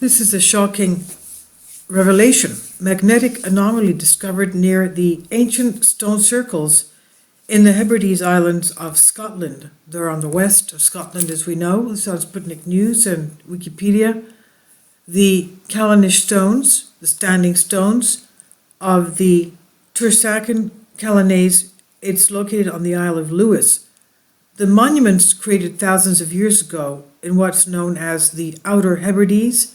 This is a shocking revelation. Magnetic anomaly discovered near the ancient stone circles in the Hebrides Islands of Scotland. They're on the west of Scotland, as we know. This is on Sputnik News and Wikipedia. The Callanish stones, the standing stones of the Tursacan Calanese, it's located on the Isle of Lewis. The monuments created thousands of years ago in what's known as the Outer Hebrides.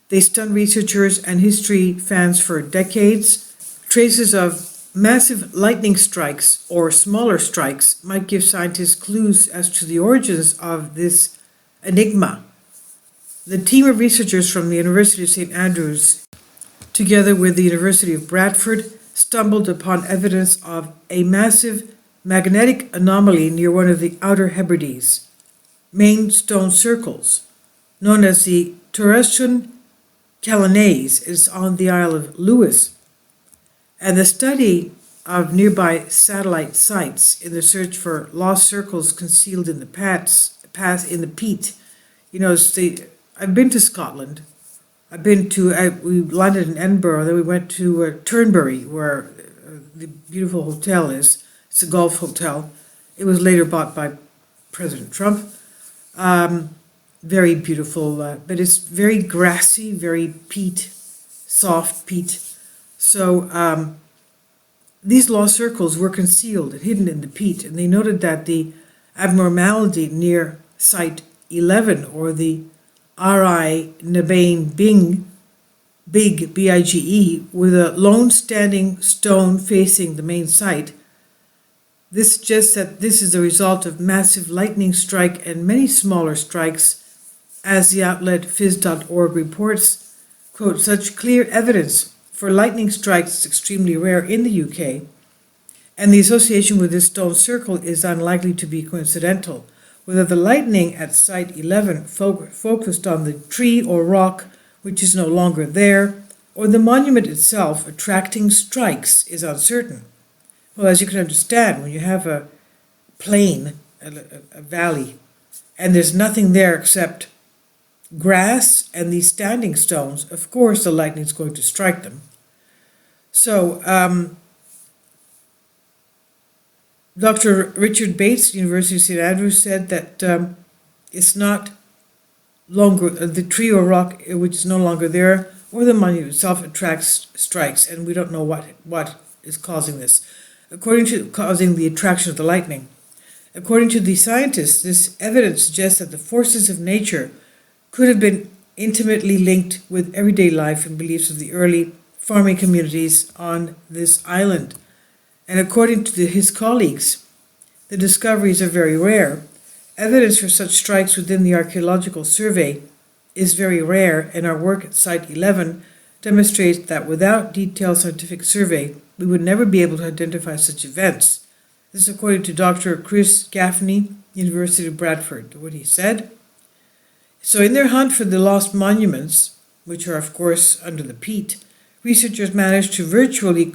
They stunned researchers and history fans for decades. Traces of massive lightning strikes or smaller strikes might give scientists clues as to the origins of this enigma. The team of researchers from the University of St. Andrews, together with the University of Bradford, stumbled upon evidence of a massive magnetic anomaly near one of the Outer Hebrides main stone circles, known as the Tursacan Calanese, is on the Isle of Lewis. And the study of nearby satellite sites in the search for lost circles concealed in the path in the peat. You know, I've been to Scotland. We landed in Edinburgh, then we went to Turnberry, where the beautiful hotel is. It's a golf hotel. It was later bought by President Trump. Very beautiful, but it's very grassy, very peat, soft peat. So these lost circles were concealed and hidden in the peat, and they noted that the abnormality near Site 11, or the R.I. Nabane Big, B-I-G-E, with a lone standing stone facing the main site. This suggests that this is the result of massive lightning strike and many smaller strikes, as the outlet phys.org reports. Quote, such clear evidence for lightning strikes is extremely rare in the UK, and the association with this stone circle is unlikely to be coincidental. Whether the lightning at Site 11 focused on the tree or rock which is no longer there, or the monument itself attracting strikes, is uncertain. Well, as you can understand, when you have a plain, a valley, and there's nothing there except grass and these standing stones, of course the lightning is going to strike them. So, Dr. Richard Bates, University of St. Andrews, said that it's not longer the tree or rock which is no longer there, or the monument itself attracts strikes, and we don't know what is causing this. Causing the attraction of the lightning. According to the scientists, this evidence suggests that the forces of nature could have been intimately linked with everyday life and beliefs of the early farming communities on this island. And according to his colleagues, the discoveries are very rare. Evidence for such strikes within the Archaeological Survey is very rare, and our work at Site 11 demonstrates that without detailed scientific survey, we would never be able to identify such events. This is according to Dr. Chris Gaffney, University of Bradford, what he said. So in their hunt for the lost monuments, which are of course under the peat, researchers managed to virtually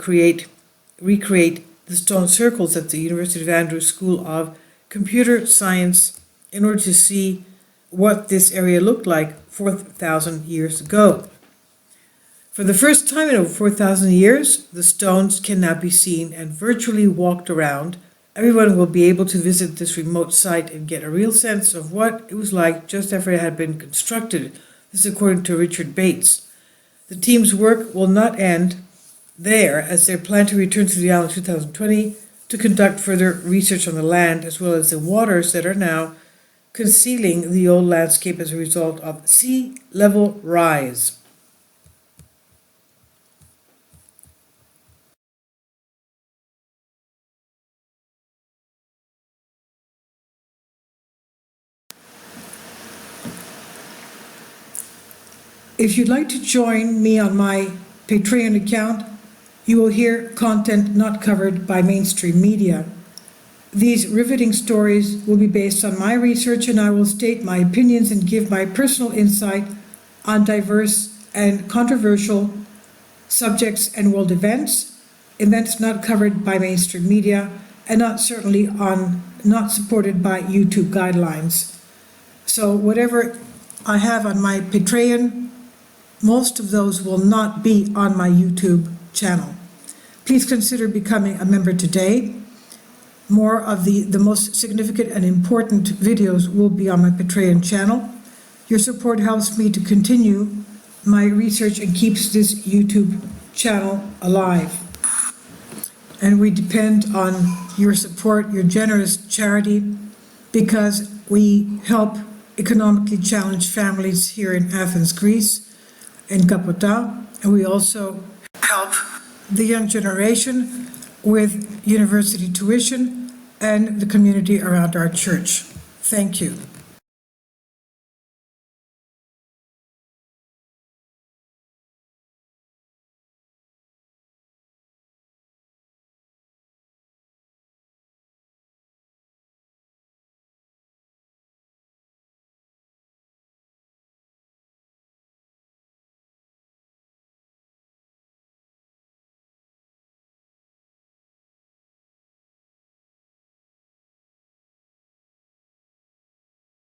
recreate the stone circles at the University of Andrews School of Computer Science in order to see what this area looked like 4,000 years ago. For the first time in over 4,000 years, the stones can now be seen and virtually walked around. Everyone will be able to visit this remote site and get a real sense of what it was like just after it had been constructed. This is according to Richard Bates. The team's work will not end there, as they plan to return to the island in 2020 to conduct further research on the land, as well as the waters that are now concealing the old landscape as a result of sea level rise. If you'd like to join me on my Patreon account, you will hear content not covered by mainstream media. These riveting stories will be based on my research, and I will state my opinions and give my personal insight on diverse and controversial subjects and world events not covered by mainstream media, and not supported by YouTube guidelines. So whatever I have on my Patreon, most of those will not be on my YouTube channel. Please consider becoming a member today. More of the most significant and important videos will be on my Patreon channel. Your support helps me to continue my research and keeps this YouTube channel alive. And we depend on your support, your generous charity, because we help economically challenged families here in Athens, Greece, in Kapota, and we also help the young generation with university tuition and the community around our church. Thank you.